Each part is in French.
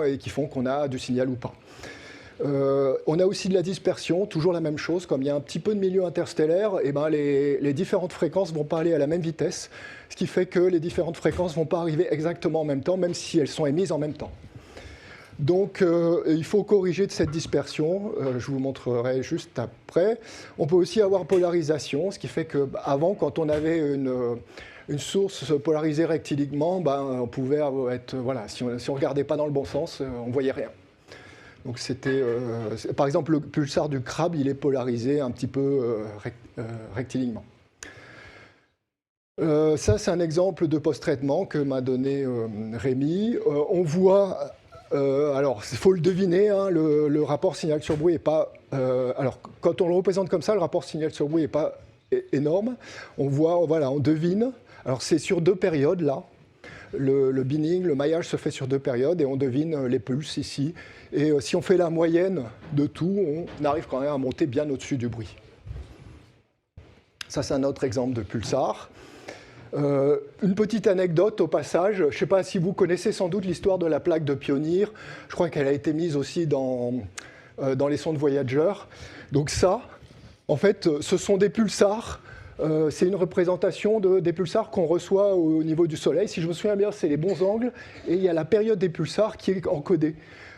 et qui font qu'on a du signal ou pas. On a aussi de la dispersion, toujours la même chose, comme il y a un petit peu de milieu interstellaire, et ben les différentes fréquences ne vont pas aller à la même vitesse, ce qui fait que les différentes fréquences ne vont pas arriver exactement en même temps, même si elles sont émises en même temps. Donc il faut corriger de cette dispersion, je vous montrerai juste après. On peut aussi avoir polarisation, ce qui fait qu'avant, quand on avait une source polarisée rectiliquement, on pouvait être, voilà, si on ne regardait pas dans le bon sens, on ne voyait rien. Donc par exemple, le pulsar du crabe, il est polarisé un petit peu rectiliquement. Ça, c'est un exemple de post-traitement que m'a donné Rémi. On voit, alors il faut le deviner, hein, le rapport signal sur bruit n'est pas... alors, quand on le représente comme ça, le rapport signal sur bruit n'est pas énorme. On voit, voilà, on devine. Alors, c'est sur 2 périodes, là. Le binning, le maillage se fait sur 2 périodes et on devine les pulses ici. Et si on fait la moyenne de tout, on arrive quand même à monter bien au-dessus du bruit. Ça, c'est un autre exemple de pulsar. Une petite anecdote au passage. Je ne sais pas si vous connaissez sans doute l'histoire de la plaque de Pioneer. Je crois qu'elle a été mise aussi dans les sondes Voyager. Donc ça, en fait, ce sont des pulsars. C'est une représentation des pulsars qu'on reçoit au niveau du Soleil. Si je me souviens bien, c'est les bons angles. Et il y a la période des pulsars qui est encodée.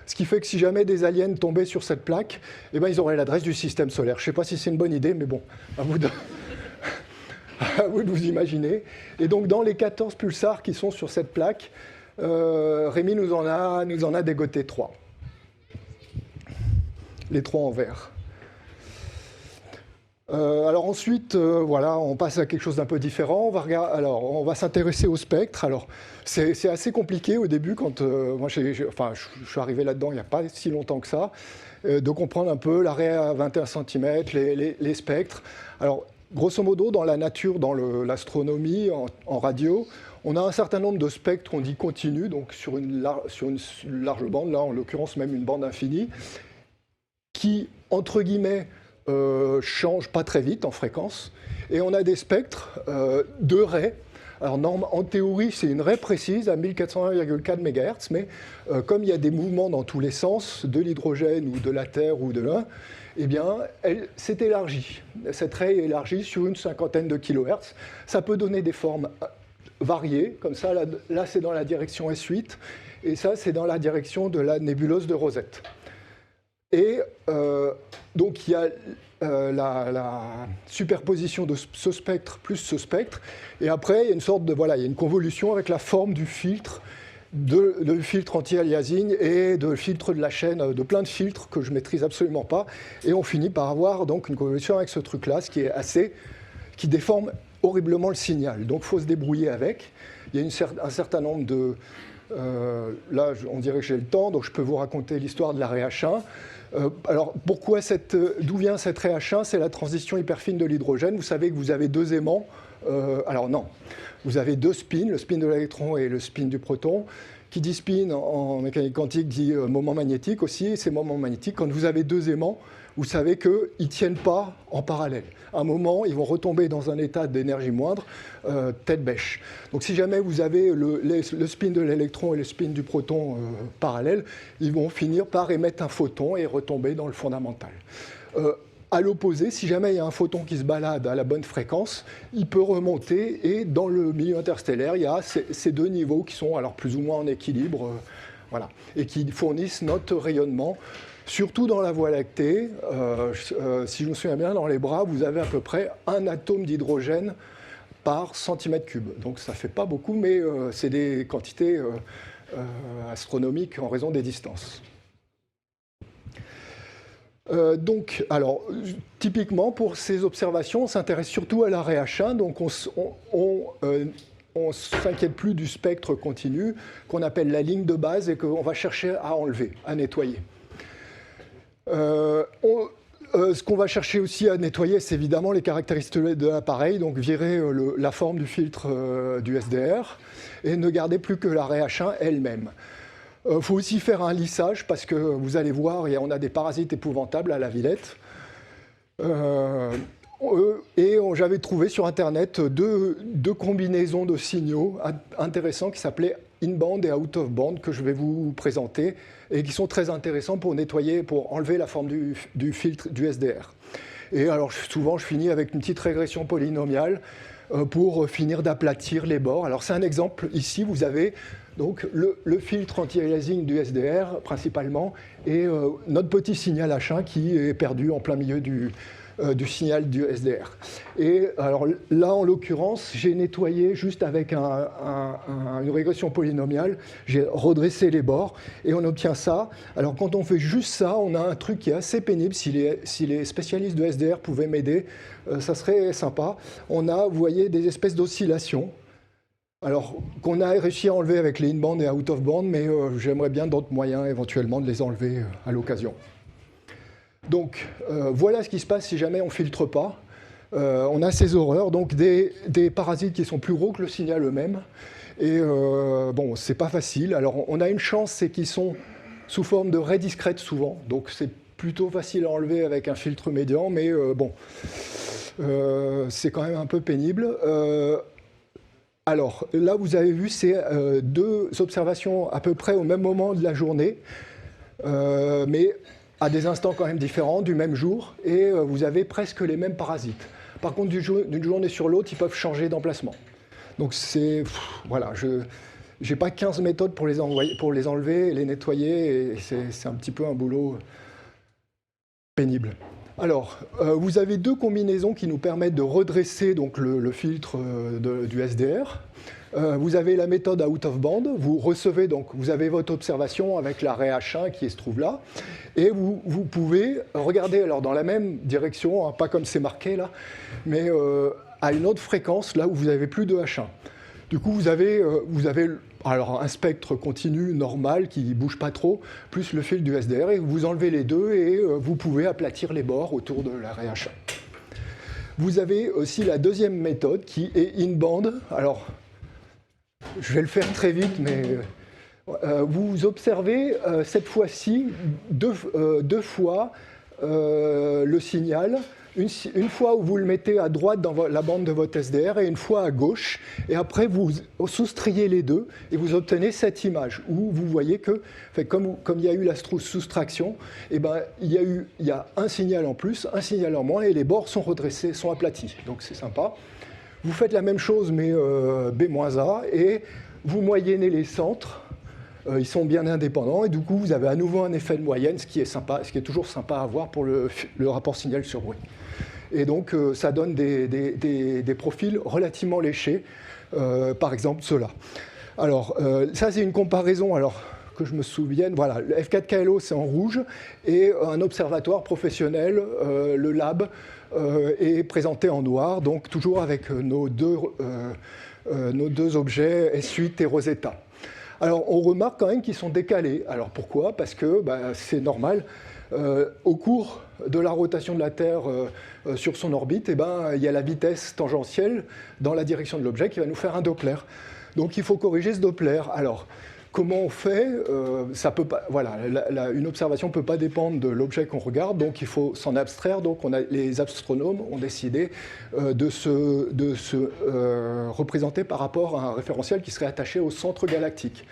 Ce qui fait que si jamais des aliens tombaient sur cette plaque, eh ben, ils auraient l'adresse du système solaire. Je ne sais pas si c'est une bonne idée, mais bon, à vous de vous imaginer. Et donc, dans les 14 pulsars qui sont sur cette plaque, Rémi nous en a dégoté 3. Les 3 en vert. Alors ensuite, voilà, on passe à quelque chose d'un peu différent. On va s'intéresser au spectre. Alors, c'est assez compliqué au début, quand moi, je suis arrivé là-dedans il n'y a pas si longtemps que ça, de comprendre un peu l'arrêt à 21 cm, les spectres. Alors, grosso modo, dans la nature, dans l'astronomie, en radio, on a un certain nombre de spectres, on dit continus, donc sur une large bande, là en l'occurrence même une bande infinie, qui, entre guillemets, change pas très vite en fréquence. Et on a des spectres de raies. Alors, en théorie, c'est une raie précise à 1401,4 MHz, mais comme il y a des mouvements dans tous les sens, de l'hydrogène ou de la Terre ou de l'un, eh bien, elle s'est élargie. Cette raie est élargie sur une cinquantaine de kHz. Ça peut donner des formes variées, comme ça, là c'est dans la direction S8, et ça, c'est dans la direction de la nébuleuse de Rosette. Et donc, il y a la superposition de ce spectre plus ce spectre. Et après, il y a une sorte de... Voilà, il y a une convolution avec la forme du filtre, de filtre anti-aliasing et de filtre de la chaîne, de plein de filtres que je ne maîtrise absolument pas. Et on finit par avoir donc une convolution avec ce truc-là, ce qui est qui déforme horriblement le signal. Donc, il faut se débrouiller avec. Il y a un certain nombre de... là, on dirait que j'ai le temps, donc je peux vous raconter l'histoire de la raie H1. Alors, d'où vient cette raie H1? C'est la transition hyperfine de l'hydrogène. Vous savez que vous avez 2 aimants. Alors non, vous avez 2 spins, le spin de l'électron et le spin du proton. Qui dit spin en mécanique quantique dit moment magnétique aussi. Et ces moments magnétiques, quand vous avez 2 aimants, vous savez qu'ils ne tiennent pas en parallèle. À un moment, ils vont retomber dans un état d'énergie moindre, tête bêche. Donc si jamais vous avez le spin de l'électron et le spin du proton parallèles, ils vont finir par émettre un photon et retomber dans le fondamental. À l'opposé, si jamais il y a un photon qui se balade à la bonne fréquence, il peut remonter et dans le milieu interstellaire, il y a ces 2 niveaux qui sont alors plus ou moins en équilibre, voilà, et qui fournissent notre rayonnement. Surtout dans la Voie lactée, si je me souviens bien, dans les bras, vous avez à peu près 1 atome d'hydrogène par centimètre cube. Donc ça ne fait pas beaucoup, mais c'est des quantités astronomiques en raison des distances. Donc, alors, typiquement, pour ces observations, on s'intéresse surtout à la raie H1, donc on ne s'inquiète plus du spectre continu, qu'on appelle la ligne de base et qu'on va chercher à enlever, à nettoyer. Ce qu'on va chercher aussi à nettoyer, c'est évidemment les caractéristiques de l'appareil, donc virer la forme du filtre du SDR et ne garder plus que la raie H1 elle-même. Il faut aussi faire un lissage parce que vous allez voir, on a des parasites épouvantables à la Villette. Et j'avais trouvé sur Internet deux combinaisons de signaux intéressants qui s'appelaient in-band et out-of-band que je vais vous présenter et qui sont très intéressants pour nettoyer, pour enlever la forme du filtre du SDR. Et alors souvent je finis avec une petite régression polynomiale pour finir d'aplatir les bords. Alors c'est un exemple, ici vous avez donc le filtre anti-aliasing du SDR principalement et notre petit signal H1 qui est perdu en plein milieu du signal du SDR. Et alors là, en l'occurrence, j'ai nettoyé juste avec une régression polynomiale, j'ai redressé les bords et on obtient ça. Alors quand on fait juste ça, on a un truc qui est assez pénible. Si les spécialistes de SDR pouvaient m'aider, ça serait sympa. On a, vous voyez, des espèces d'oscillations. Alors, qu'on a réussi à enlever avec les in-band et out-of-band, mais j'aimerais bien d'autres moyens éventuellement de les enlever à l'occasion. Donc, voilà ce qui se passe si jamais on ne filtre pas. On a ces horreurs, donc des parasites qui sont plus gros que le signal eux-mêmes. Et bon, c'est pas facile. Alors, on a une chance, c'est qu'ils sont sous forme de raies discrètes souvent. Donc, c'est plutôt facile à enlever avec un filtre médian, mais bon, c'est quand même un peu pénible. Alors, là, vous avez vu, c'est deux observations à peu près au même moment de la journée, mais à des instants quand même différents, du même jour, et vous avez presque les mêmes parasites. Par contre, d'une journée sur l'autre, ils peuvent changer d'emplacement. Donc, voilà, je n'ai pas 15 méthodes pour les enlever et les nettoyer, et c'est un petit peu un boulot pénible. Alors, vous avez deux combinaisons qui nous permettent de redresser donc, le filtre du SDR. Vous avez la méthode out of band, vous recevez donc, vous avez votre observation avec l'arrêt H1 qui se trouve là, et vous pouvez regarder alors dans la même direction, hein, pas comme c'est marqué là, mais à une autre fréquence, là où vous n'avez plus de H1. Du coup, vous avez alors, un spectre continu normal qui ne bouge pas trop, plus le fil du SDR, et vous enlevez les deux et vous pouvez aplatir les bords autour de l'arrêt H1. Vous avez aussi la deuxième méthode qui est in-band. Alors, je vais le faire très vite, mais vous observez cette fois-ci deux fois le signal. Une fois où vous le mettez à droite dans la bande de votre SDR et une fois à gauche. Et après, vous soustrayez les deux et vous obtenez cette image où vous voyez que, comme il y a eu la soustraction, eh ben, il y a un signal en plus, un signal en moins et les bords sont redressés, sont aplatis. Donc c'est sympa. Vous faites la même chose mais B-A et vous moyennez les centres. Ils sont bien indépendants et du coup vous avez à nouveau un effet de moyenne, ce qui est sympa, ce qui est toujours sympa à voir pour le rapport signal sur bruit. Et donc ça donne des profils relativement léchés, par exemple ceux-là. Alors ça c'est une comparaison, alors que je me souvienne, voilà, le F4KLO c'est en rouge et un observatoire professionnel, le lab, est présenté en noir, donc toujours avec nos deux objets S8 et Rosetta. Alors, on remarque quand même qu'ils sont décalés. Alors, pourquoi? Parce que c'est normal. Au cours de la rotation de la Terre sur son orbite, il y a la vitesse tangentielle dans la direction de l'objet qui va nous faire un Doppler. Donc, il faut corriger ce Doppler. Alors, comment on fait? Ça peut pas, voilà, une observation ne peut pas dépendre de l'objet qu'on regarde, donc il faut s'en abstraire. Donc les astronomes ont décidé de se représenter par rapport à un référentiel qui serait attaché au centre galactique.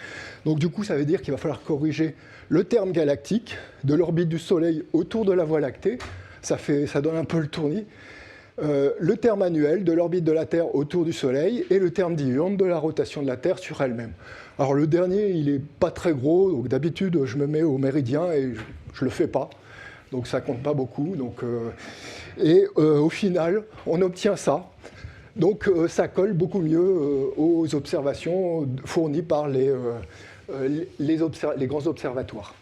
Donc du coup, ça veut dire qu'il va falloir corriger le terme galactique de l'orbite du Soleil autour de la Voie lactée. Ça donne un peu le tournis. Le terme annuel de l'orbite de la Terre autour du Soleil et le terme diurne de la rotation de la Terre sur elle-même. Alors le dernier, il n'est pas très gros, donc d'habitude je me mets au méridien et je ne le fais pas, donc ça ne compte pas beaucoup. Au final, on obtient ça. Donc ça colle beaucoup mieux aux observations fournies par les grands observatoires.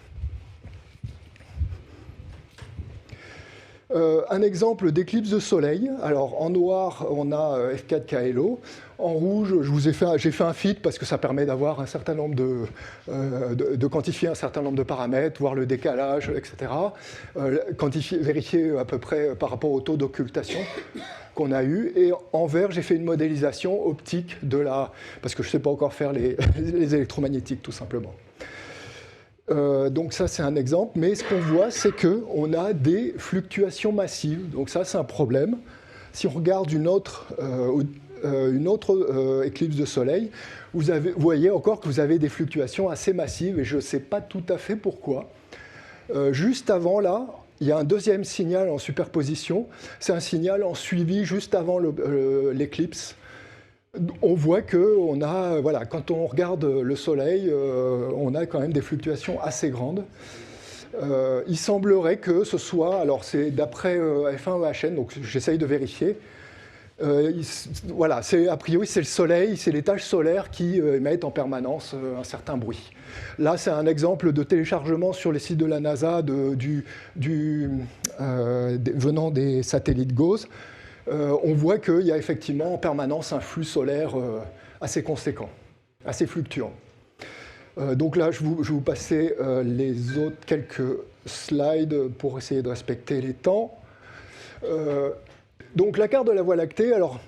Un exemple d'éclipse de soleil. Alors en noir, on a F4KLO. En rouge, j'ai fait un fit parce que ça permet d'avoir un certain nombre de quantifier un certain nombre de paramètres, voir le décalage, etc. Vérifier à peu près par rapport au taux d'occultation qu'on a eu. Et en vert, j'ai fait une modélisation optique parce que je ne sais pas encore faire les électromagnétiques, tout simplement. Donc ça, c'est un exemple, mais ce qu'on voit, c'est qu'on a des fluctuations massives. Donc ça, c'est un problème. Si on regarde une autre une autre éclipse de soleil, vous voyez encore que vous avez des fluctuations assez massives, et je ne sais pas tout à fait pourquoi. Juste avant, là, il y a un deuxième signal en superposition. C'est un signal en suivi juste avant l'éclipse. On voit que voilà, quand on regarde le soleil, on a quand même des fluctuations assez grandes. Il semblerait que ce soit, alors c'est d'après F1EHN, donc j'essaye de vérifier. Voilà, a priori c'est le soleil, c'est les taches solaires qui émettent en permanence un certain bruit. Là, c'est un exemple de téléchargement sur les sites de la NASA venant des satellites GOES. On voit qu'il y a effectivement en permanence un flux solaire assez conséquent, assez fluctuant. Donc là, je vais vous passer les autres quelques slides pour essayer de respecter les temps. Donc la carte de la Voie lactée, alors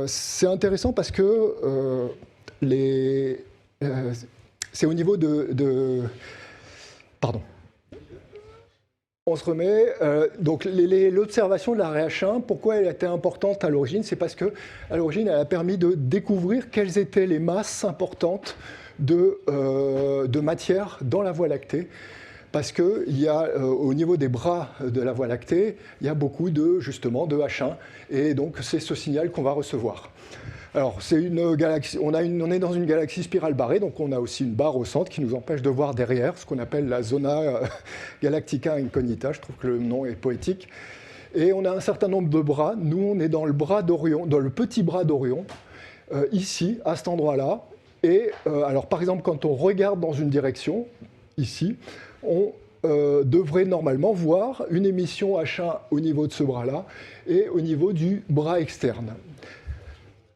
c'est intéressant parce que c'est au niveau pardon. On se remet. Donc l'observation de la H1, pourquoi elle a été importante à l'origine? C'est parce qu'à l'origine, elle a permis de découvrir quelles étaient les masses importantes de matière dans la Voie lactée. Parce qu'il y a, au niveau des bras de la Voie lactée, il y a beaucoup justement de H1, et donc c'est ce signal qu'on va recevoir. Alors, c'est une galaxie, on est dans une galaxie spirale barrée, donc on a aussi une barre au centre qui nous empêche de voir derrière, ce qu'on appelle la zona galactica incognita. Je trouve que le nom est poétique. Et on a un certain nombre de bras. Nous, on est dans le bras d'Orion, dans le petit bras d'Orion, ici, à cet endroit-là. Et alors, par exemple, quand on regarde dans une direction, ici, on devrait normalement voir une émission H1 au niveau de ce bras-là et au niveau du bras externe.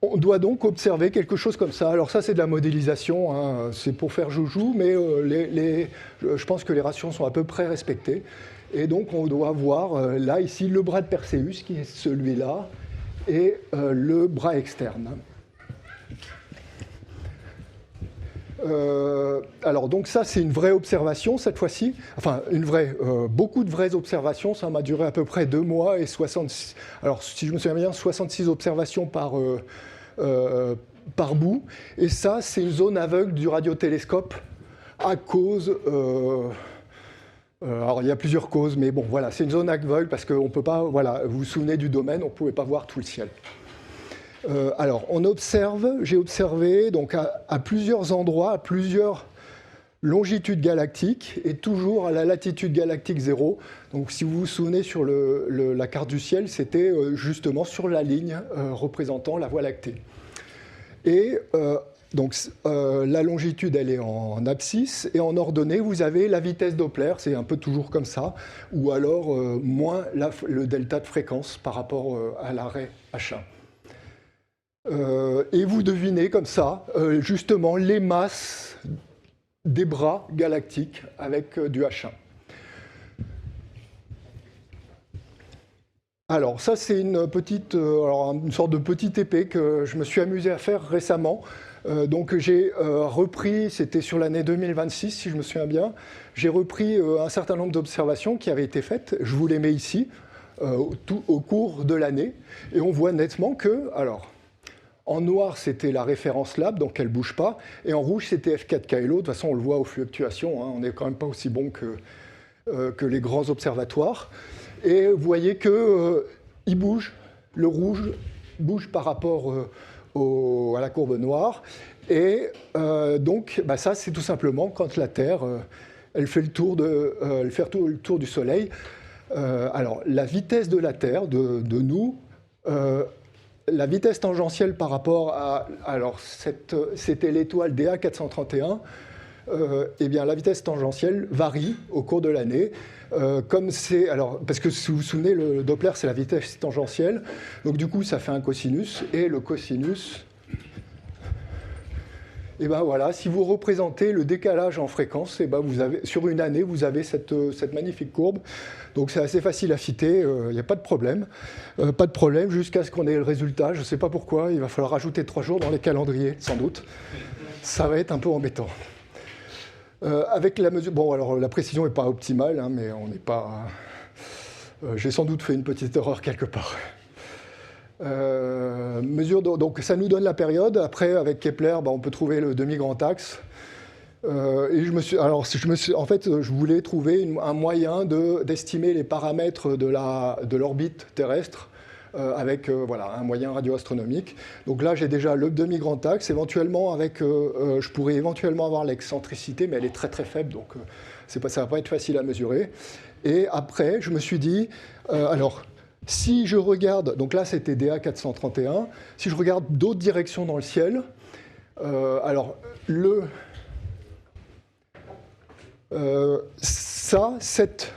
On doit donc observer quelque chose comme ça. Alors ça, c'est de la modélisation, hein. C'est pour faire joujou, mais je pense que les ratios sont à peu près respectés. Et donc, on doit voir, là, ici, le bras de Perséus, qui est celui-là, et le bras externe. Alors donc ça c'est une vraie observation cette fois-ci, enfin beaucoup de vraies observations, ça m'a duré à peu près 2 mois et 66, alors si je me souviens bien 66 observations par bout, et ça c'est une zone aveugle du radiotélescope à cause, alors il y a plusieurs causes, mais bon voilà, c'est une zone aveugle parce qu'on peut pas, voilà, vous vous souvenez du domaine, on ne pouvait pas voir tout le ciel. Alors, j'ai observé donc à plusieurs endroits, à plusieurs longitudes galactiques, et toujours à la latitude galactique 0. Donc, si vous vous souvenez sur la carte du ciel, c'était justement sur la ligne représentant la Voie lactée. Et donc, la longitude, elle est en abscisse, et en ordonnée, vous avez la vitesse Doppler, c'est un peu toujours comme ça, ou alors moins le delta de fréquence par rapport à l'arrêt H1. Et vous devinez comme ça, justement, les masses des bras galactiques avec du H1. Alors, ça, c'est une sorte de petite épée que je me suis amusé à faire récemment. Donc, j'ai repris, c'était sur l'année 2026, si je me souviens bien, j'ai repris un certain nombre d'observations qui avaient été faites. Je vous les mets ici, au cours de l'année. Et on voit nettement que, alors, en noir, c'était la référence lab, donc elle ne bouge pas. Et en rouge, c'était F4 Caillo. De toute façon, on le voit aux fluctuations. Hein, on n'est quand même pas aussi bon que les grands observatoires. Et vous voyez qu'il bouge. Le rouge bouge par rapport à la courbe noire. Et donc, ça, c'est tout simplement quand la Terre elle fait le tour du Soleil. Alors, la vitesse de la Terre, de nous... la vitesse tangentielle par rapport à... Alors, c'était l'étoile DA 431. Eh bien, la vitesse tangentielle varie au cours de l'année. Parce que si vous vous souvenez, le Doppler, c'est la vitesse tangentielle. Donc, du coup, ça fait un cosinus. Et le cosinus... Et bien voilà, si vous représentez le décalage en fréquence, et ben sur une année, vous avez cette magnifique courbe. Donc c'est assez facile à fitter, il n'y a pas de problème. Pas de problème jusqu'à ce qu'on ait le résultat. Je ne sais pas pourquoi, il va falloir rajouter 3 jours dans les calendriers, sans doute. Ça va être un peu embêtant. Avec la mesure... Bon, alors la précision n'est pas optimale, hein, mais on n'est pas... j'ai sans doute fait une petite erreur quelque part. Donc ça nous donne la période. Après, avec Kepler, on peut trouver le demi-grand axe. Et en fait, je voulais trouver un moyen d'estimer les paramètres de l'orbite terrestre avec un moyen radioastronomique. Donc là, j'ai déjà le demi-grand axe. Éventuellement, je pourrais éventuellement avoir l'excentricité, mais elle est très très faible, donc ça ne va pas être facile à mesurer. Et après, je me suis dit, si je regarde, donc là c'était DA 431, si je regarde d'autres directions dans le ciel, cette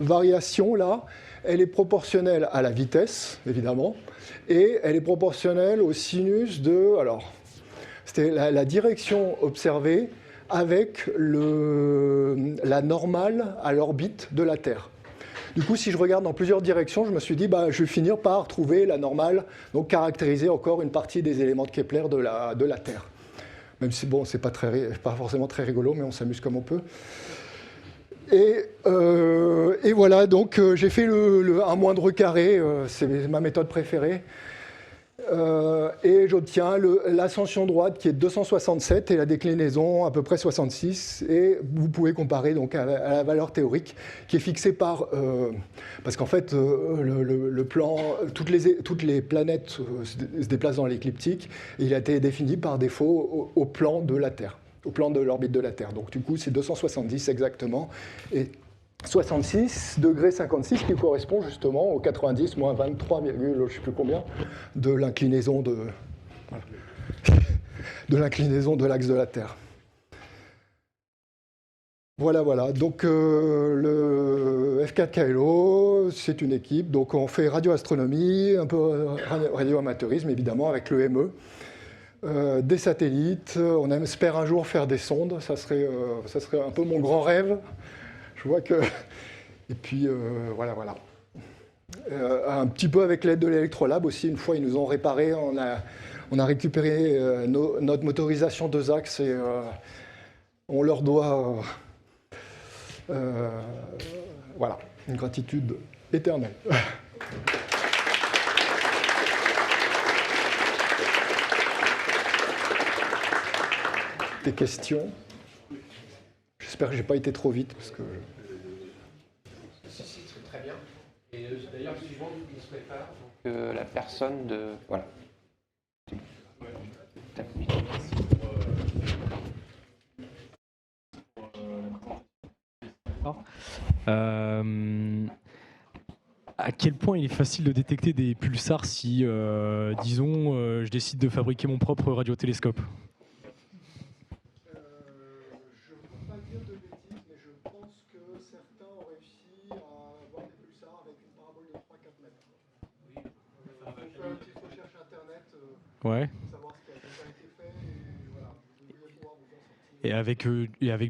variation-là, elle est proportionnelle à la vitesse, évidemment, et elle est proportionnelle au sinus c'était la direction observée avec la normale à l'orbite de la Terre. Du coup, si je regarde dans plusieurs directions, je me suis dit, je vais finir par trouver la normale, donc caractériser encore une partie des éléments de Kepler de la Terre. Même si, c'est pas forcément très rigolo, mais on s'amuse comme on peut. Et voilà, donc j'ai fait un moindre carré, c'est ma méthode préférée. Et j'obtiens l'ascension droite qui est 267 et la déclinaison à peu près 66. Et vous pouvez comparer donc à la valeur théorique qui est fixée parce qu'en fait, le plan, toutes les planètes se déplacent dans l'écliptique et il a été défini par défaut au plan de la Terre, au plan de l'orbite de la Terre. Donc du coup, c'est 270 exactement. Et 66 degrés 56 qui correspond justement au 90 moins 23, je ne sais plus combien de l'inclinaison de l'axe de la Terre. Voilà. Donc le F4KLO, c'est une équipe. Donc on fait radioastronomie, un peu radioamateurisme évidemment avec le ME. Des satellites, on espère un jour faire des sondes, ça serait un peu mon grand rêve. Je vois que... Et puis, voilà. Un petit peu avec l'aide de l'Electrolab aussi, une fois, ils nous ont réparé, on a récupéré notre motorisation 2 axes et on leur doit une gratitude éternelle. Des questions ? J'espère que je n'ai pas été trop vite parce que... Si, c'est très bien. Et d'ailleurs, suivant qui se prépare, donc, la personne de... Voilà. À quel point il est facile de détecter des pulsars si, disons, je décide de fabriquer mon propre radiotélescope ? Ouais. Et avec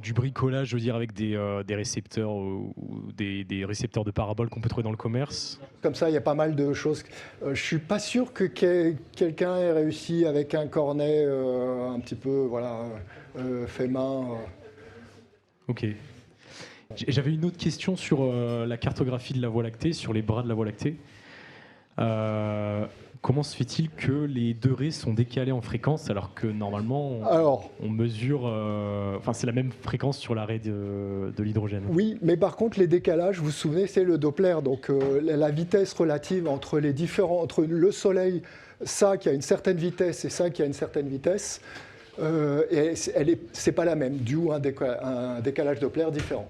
du bricolage, je veux dire, avec des récepteurs ou des récepteurs de paraboles qu'on peut trouver dans le commerce. Comme ça, il y a pas mal de choses. Je ne suis pas sûr que quelqu'un ait réussi avec un cornet un petit peu fait main. Ok. J'avais une autre question sur la cartographie de la Voie lactée, sur les bras de la Voie lactée. Comment se fait-il que les deux raies sont décalées en fréquence alors que normalement on mesure... c'est la même fréquence sur la raie de l'hydrogène. Oui, mais par contre les décalages, vous vous souvenez, c'est le Doppler. Donc la vitesse relative entre le Soleil, ça qui a une certaine vitesse et ça qui a une certaine vitesse, c'est pas la même, dû à un décalage Doppler différent.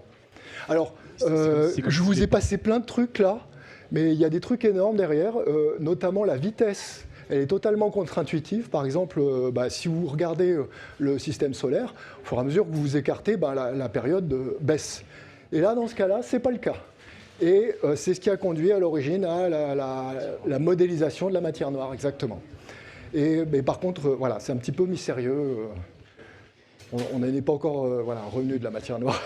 Alors, je vous ai passé plein de trucs là. Mais il y a des trucs énormes derrière, notamment la vitesse. Elle est totalement contre-intuitive. Par exemple, si vous regardez le système solaire, au fur et à mesure que vous vous écartez, la période baisse. Et là, dans ce cas-là, ce n'est pas le cas. Et c'est ce qui a conduit à l'origine à la modélisation de la matière noire, exactement. Mais par contre, c'est un petit peu mystérieux. On n'est pas encore revenu de la matière noire.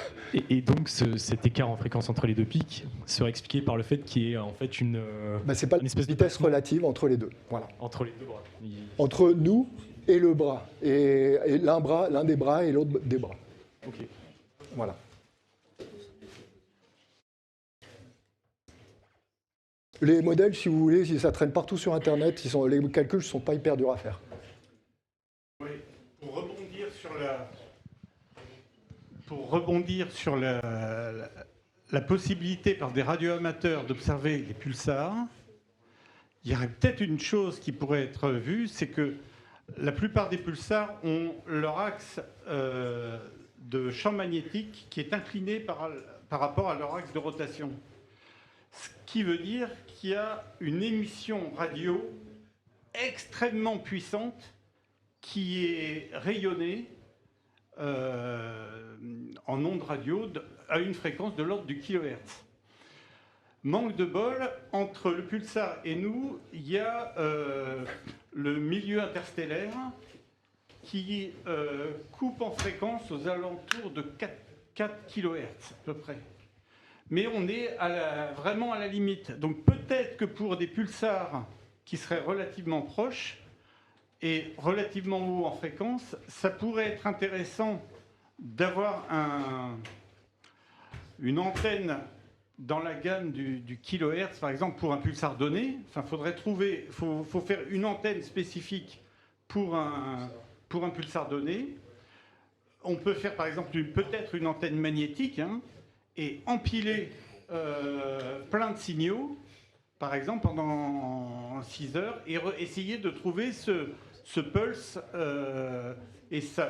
Et donc cet écart en fréquence entre les deux pics serait expliqué par le fait qu'il y ait en fait c'est pas une espèce de vitesse relative entre les deux. Voilà. Entre les deux bras. Entre nous et le bras. Et l'un des bras et l'autre des bras. Ok. Voilà. les modèles, si vous voulez, ça traîne partout sur Internet. Les calculs ne sont pas hyper durs à faire. Oui, pour rebondir sur la possibilité par des radioamateurs d'observer les pulsars, il y aurait peut-être une chose qui pourrait être vue, c'est que la plupart des pulsars ont leur axe de champ magnétique qui est incliné par rapport à leur axe de rotation. Ce qui veut dire qu'il y a une émission radio extrêmement puissante qui est rayonnée en ondes radio à une fréquence de l'ordre du kilohertz. Manque de bol, entre le pulsar et nous, il y a le milieu interstellaire qui coupe en fréquence aux alentours de 4 kHz à peu près. Mais on est vraiment à la limite. Donc peut-être que pour des pulsars qui seraient relativement proches et relativement hauts en fréquence, ça pourrait être intéressant d'avoir une antenne dans la gamme du kilohertz, par exemple, pour un pulsar donné. Enfin, faut faire une antenne spécifique pour un pulsar donné. On peut faire, par exemple, peut-être une antenne magnétique, et empiler plein de signaux, par exemple, pendant 6 heures, et essayer de trouver ce pulse, et ça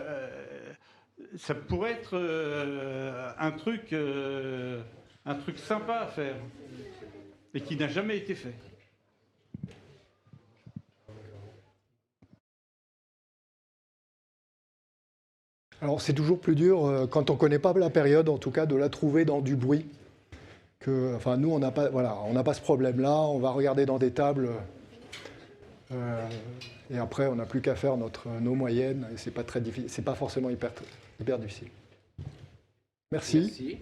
pourrait être un truc sympa à faire, et qui n'a jamais été fait. Alors c'est toujours plus dur, quand on ne connaît pas la période, en tout cas, de la trouver dans du bruit. Enfin, nous, on n'a pas ce problème-là, on va regarder dans des tables, et après, on n'a plus qu'à faire nos moyennes, et c'est pas très difficile, c'est pas forcément hyper difficile. Merci.